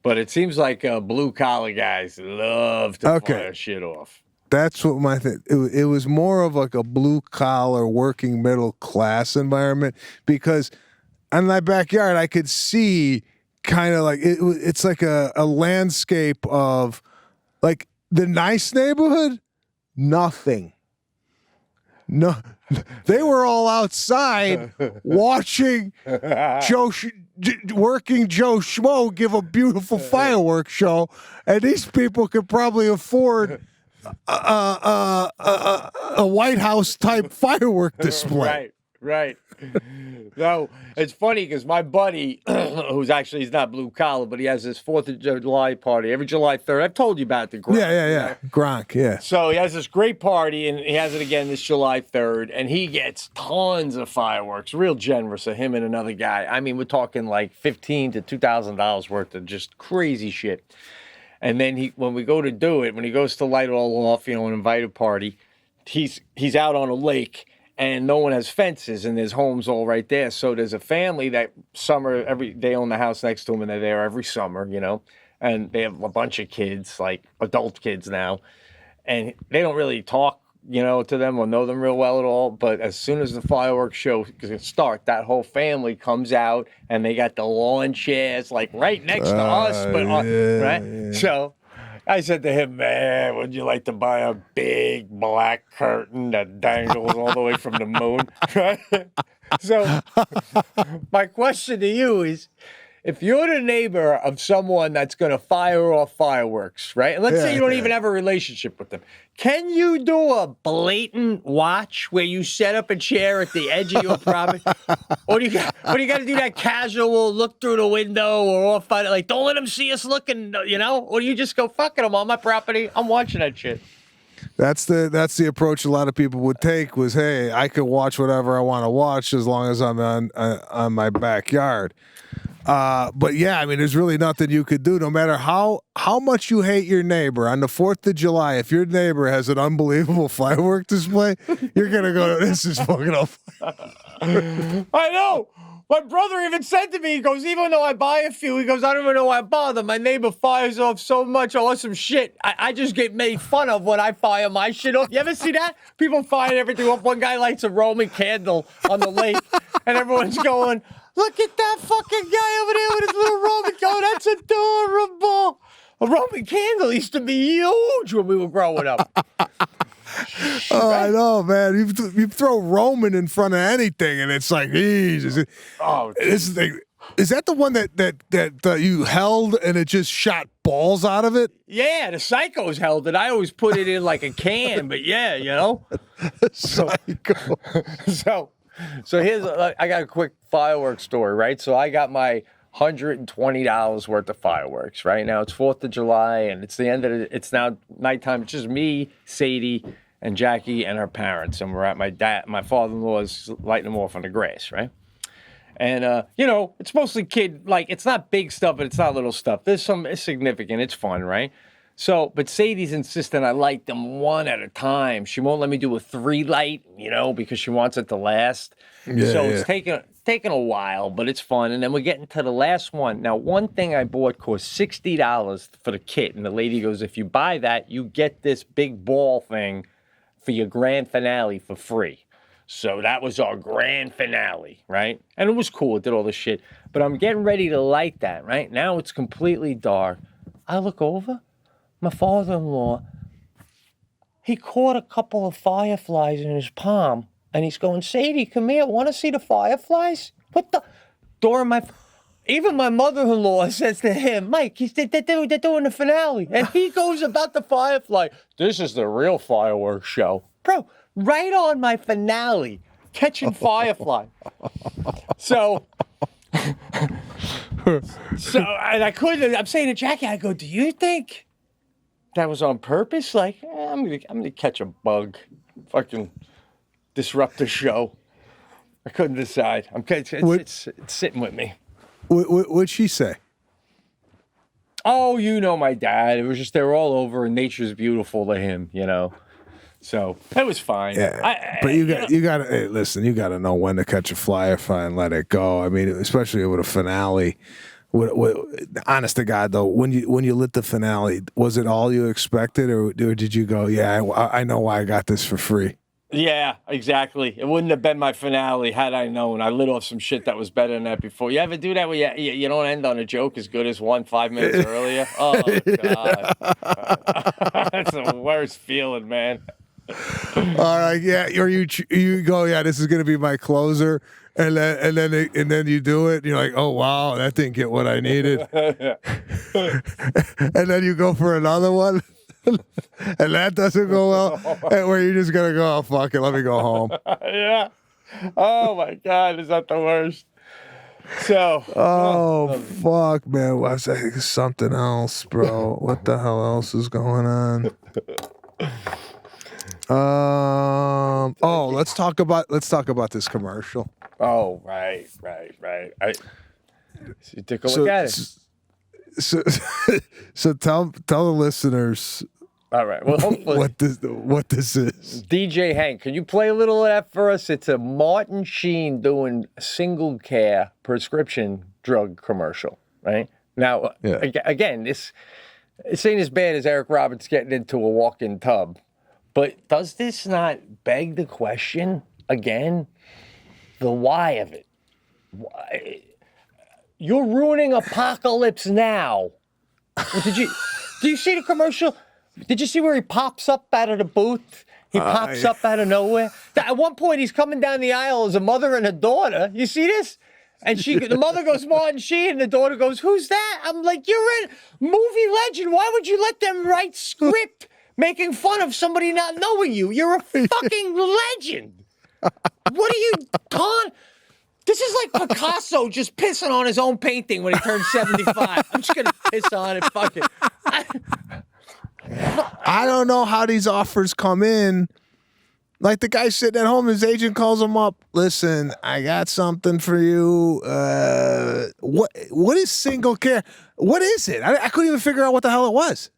But it seems like blue collar guys love to fire shit off. That's what my thing. It was more of like a blue collar, working middle class environment because in my backyard I could see kind of like it's like a landscape of like the nice neighborhood, nothing. No, they were all outside watching working Joe Schmo give a beautiful fireworks show, and these people could probably afford a White House type firework display. Right. No, it's funny because my buddy, he's not blue collar, but he has this 4th of July party every July 3rd. I've told you about the Gronk. Yeah. Gronk, yeah. So he has this great party, and he has it again this July 3rd, and he gets tons of fireworks, real generous of him and another guy. I mean, we're talking like $1,500 to $2,000 worth of just crazy shit. And then when we go to do it, when he goes to light it all off, an invited party, he's out on a lake. And no one has fences, and there's homes all right there. So there's a family that they own the house next to him, and they're there every summer, and they have a bunch of kids, like adult kids now, and they don't really talk, to them or know them real well at all. But as soon as the fireworks show starts, that whole family comes out, and they got the lawn chairs like right next to us, but right. Yeah. So I said to him, man, would you like to buy a big black curtain that dangles all the way from the moon? Right? So my question to you is, if you're the neighbor of someone that's going to fire off fireworks, right? And let's say you don't even have a relationship with them. Can you do a blatant watch where you set up a chair at the edge of your property? Or do you got to do that casual look through the window or off on it? Like, don't let them see us looking, Or do you just go, fuck it, I'm on my property. I'm watching that shit. That's the approach a lot of people would take was, hey, I could watch whatever I want to watch as long as I'm on my backyard. But yeah, I mean, there's really nothing you could do, no matter how much you hate your neighbor. On the 4th of July, if your neighbor has an unbelievable firework display, you're going to go, this is fucking up. I know. My brother even said to me, he goes, even though I buy a few, he goes, I don't even know why I bother. My neighbor fires off so much awesome shit. I just get made fun of when I fire my shit off. You ever see that? People fire everything off. One guy lights a Roman candle on the lake, and everyone's going, look at that fucking guy over there with his little Roman candle. That's adorable. A Roman candle used to be huge when we were growing up. Oh, I know, man. You throw Roman in front of anything, and it's like, Jesus. Is that the one that you held and it just shot balls out of it? Yeah, the Psychos held it. I always put it in like a can, but yeah, Psycho. So here's I got a quick fireworks story, right? So I got my $120 worth of fireworks. Right now it's 4th of July, and it's the end of it's now nighttime. It's just me, Sadie, and Jackie and her parents, and we're at my father-in-law's lighting them off on the grass, right? And it's mostly it's not big stuff, but it's not little stuff. It's significant. It's fun, right? So, but Sadie's insisting I light them one at a time. She won't let me do a 3-light, because she wants it to last. It's taking a while, but it's fun. And then we're getting to the last one. Now, one thing I bought cost $60 for the kit. And the lady goes, if you buy that, you get this big ball thing for your grand finale for free. So that was our grand finale, right? And it was cool. It did all this shit. But I'm getting ready to light that, right? Now it's completely dark. I look over. My father-in-law, he caught a couple of fireflies in his palm, and he's going, Sadie, come here, want to see the fireflies? What the? Even my mother-in-law says to him, Mike, they're doing the finale. And he goes about the firefly. This is the real fireworks show. Bro, right on my finale, catching firefly. So, and I couldn't, I'm saying to Jackie, I go, do you think that was on purpose? Like, I'm gonna catch a bug, fucking disrupt the show. I couldn't decide. It's sitting with me. What'd she say? Oh, my dad. It was just they were all over, and nature's beautiful to him, So that was fine. Yeah, but you got to hey, listen. You got to know when to catch a firefly and let it go. I mean, especially with a finale. Honest to God, though, when you lit the finale, was it all you expected, or did you go, yeah, I know why I got this for free? Yeah, exactly. It wouldn't have been my finale had I known. I lit off some shit that was better than that before. You ever do that where you don't end on a joke as good as 5 minutes earlier? Oh, God. That's the worst feeling, man. All right, yeah. Or you go, yeah, this is going to be my closer. And then you do it, and you're like, oh, wow, that didn't get what I needed. And then you go for another one. And that doesn't go well, and where you're just gonna go, oh fuck it, let me go home. Yeah. Oh my God, is that the worst? So. Fuck, man. Was that something else, bro? What the hell else is going on? Let's talk about this commercial. Oh, right. So you take a look at it. So tell the listeners. All right. Well, hopefully what this is. DJ Hank, can you play a little of that for us? It's a Martin Sheen doing single care prescription drug commercial, right? Now, again, this ain't as bad as Eric Roberts getting into a walk-in tub, but does this not beg the question again? The why of it? Why? You're ruining Apocalypse Now. Do you see the commercial? Did you see where he pops up out of the booth? He pops up out of nowhere. At one point, he's coming down the aisle as a mother and a daughter. You see this? And the mother goes, Martin Sheen, and the daughter goes, who's that? I'm like, you're a movie legend. Why would you let them write script making fun of somebody not knowing you? You're a fucking legend. What are you, Don? This is like Picasso just pissing on his own painting when he turns 75. I'm just going to piss on it. Fuck it. I don't know how these offers come in. Like the guy sitting at home, his agent calls him up. Listen, I got something for you. What is single care? What is it? I couldn't even figure out what the hell it was.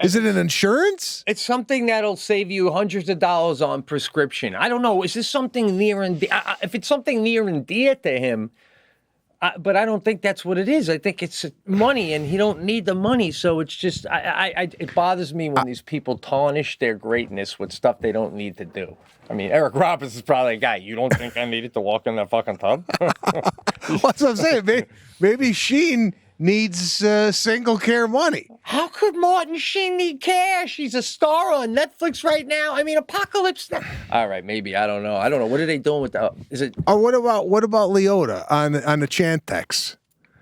Is it an insurance? It's something that'll save you hundreds of dollars on prescription. I don't know. Is this something near and dear? If it's something near and dear to him, but I don't think that's what it is. I think it's money, and he don't need the money. So it's just, it bothers me when these people tarnish their greatness with stuff they don't need to do. I mean, Eric Roberts is probably a guy. You don't think I needed to walk in that fucking tub? That's what I'm saying. Maybe Sheen needs single care money. How could Martin Sheen need cash? He's a star on Netflix right now. I mean, Apocalypse Now. All right, maybe. I don't know. What are they doing with that? Is it? Or what about Leota on the Chantix?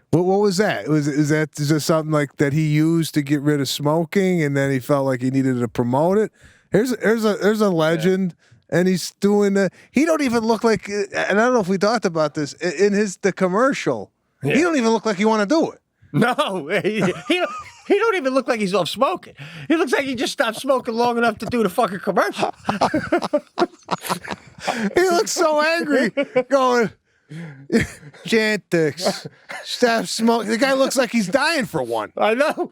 What was that? Is that something like that he used to get rid of smoking, and then he felt like he needed to promote it? Here's a legend. Yeah. And he's doing he don't even look like, and I don't know if we talked about this in the commercial. You don't even look like you want to do it. No, he don't even look like he's off smoking. He looks like he just stopped smoking long enough to do the fucking commercial. He looks so angry, going, Chantix, stop smoking. The guy looks like he's dying for one. I know.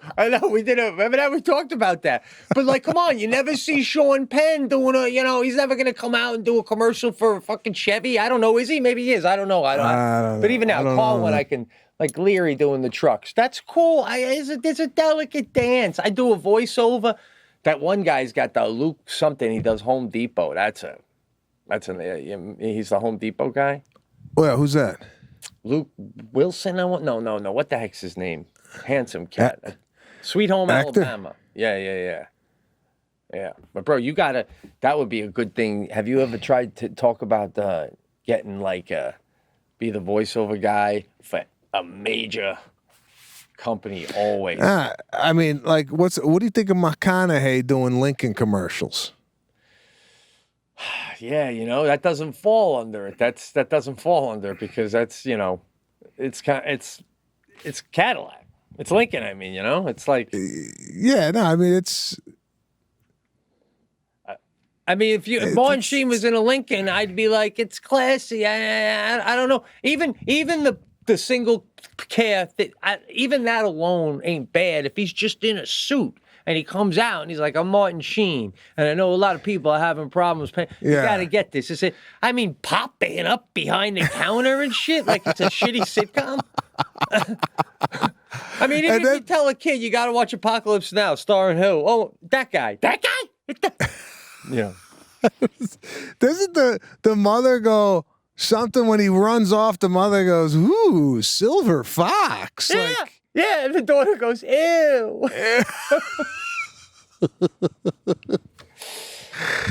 We did it. Remember that? We talked about that. But like, come on, you never see Sean Penn doing he's never going to come out and do a commercial for fucking Chevy. I don't know. Is he? Maybe he is. I don't know. I don't know. But even now, Paul, when I can, like Leary doing the trucks, that's cool. It's a delicate dance. I do a voiceover. That one guy's got the Luke something. He does Home Depot. He's the Home Depot guy. Well, who's that? Luke Wilson? No. What the heck's his name? Handsome cat. Sweet Home Actor? Alabama. Yeah. But bro, that would be a good thing. Have you ever tried to talk about getting be the voiceover guy for a major company always? I mean, like, what do you think of McConaughey doing Lincoln commercials? Yeah, that doesn't fall under it. That doesn't fall under it because that's, it's Cadillac. It's Lincoln, I mean, it's like. Yeah, no, I mean, it's. I mean, if Martin Sheen was in a Lincoln, I'd be like, it's classy. I don't know. Even the single care, even that alone ain't bad. If he's just in a suit. And he comes out and he's like, I'm Martin Sheen. And I know a lot of people are having problems paying. You got to get this. Popping up behind the counter and shit like it's a shitty sitcom. I mean, if you tell a kid you got to watch Apocalypse Now, starring who? Oh, that guy. That guy? Yeah. Doesn't the mother go something when he runs off? The mother goes, ooh, silver fox. Yeah. Yeah, and the daughter goes, ew.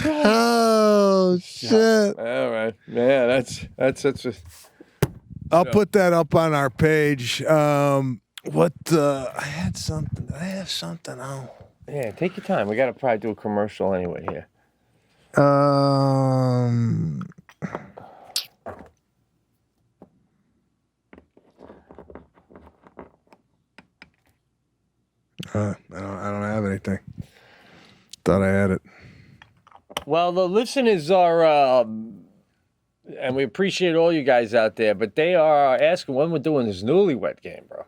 Oh shit! All right, yeah, that's just. I'll put that up on our page. I had something. Did I have something? Oh. Yeah, take your time. We got to probably do a commercial anyway here. I don't have anything. Thought I had it. Well, the listeners are, and we appreciate all you guys out there, but they are asking when we're doing this Newlywed Game, bro.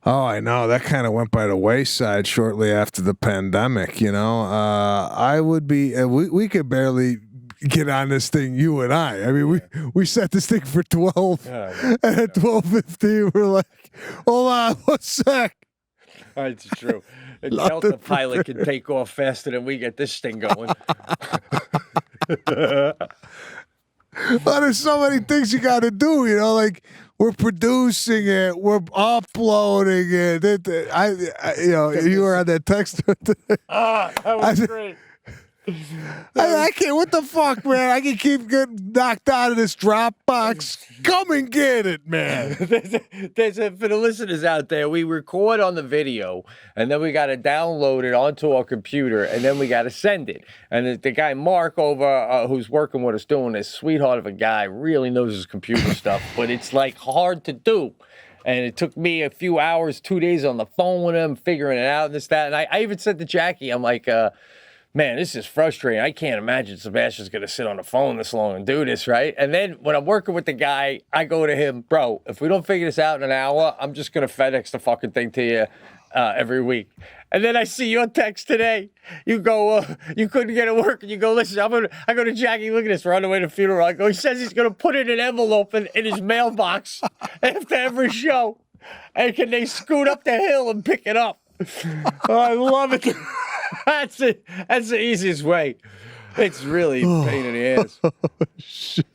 Oh, I know. That kind of went by the wayside shortly after the pandemic, I would be, we could barely get on this thing, you and I. I mean, we set this thing for 12, and at 12:15, we're like, hold on, 1 sec. It's true. A Delta pilot can take off faster than we get this thing going. Well, there's so many things you got to do, like we're producing it, we're uploading it. You were on that text. That was great. I can't. What the fuck, man? I can keep getting knocked out of this Dropbox. Come and get it, man. For the listeners out there, we record on the video, and then we got to download it onto our computer, and then we got to send it. And the guy Mark over, who's working with us doing this, sweetheart of a guy, really knows his computer stuff, but it's like hard to do. And it took me a few hours, 2 days on the phone with him, figuring it out and this, that. And I even said to Jackie, I'm like, man, this is frustrating. I can't imagine Sebastian's going to sit on the phone this long and do this, right? And then when I'm working with the guy, I go to him, bro, if we don't figure this out in an hour, I'm just going to FedEx the fucking thing to you every week. And then I see your text today. You go, you couldn't get it working. You go, listen, I go to Jackie, look at this, we're on the way to the funeral. I go, he says he's going to put it in an envelope in his mailbox after every show. And can they scoot up the hill and pick it up? Oh, I love it. That's it. That's the easiest way. It's really a pain in the ass. Shit.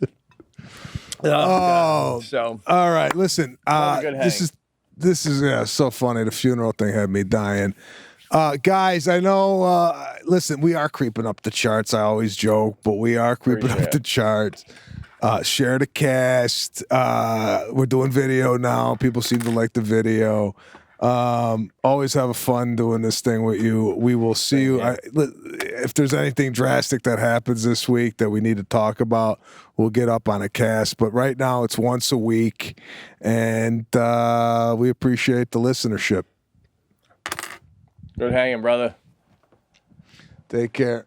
Oh, so all right. Listen, this is so funny. The funeral thing had me dying. Guys, I know. Listen, we are creeping up the charts. I always joke, but we are creeping up the charts. Share the cast. We're doing video now. People seem to like the video. Always have fun doing this thing with you. We will see you. if there's anything drastic that happens this week that we need to talk about, we'll get up on a cast. But right now it's once a week, and we appreciate the listenership. Good hanging, brother. Take care.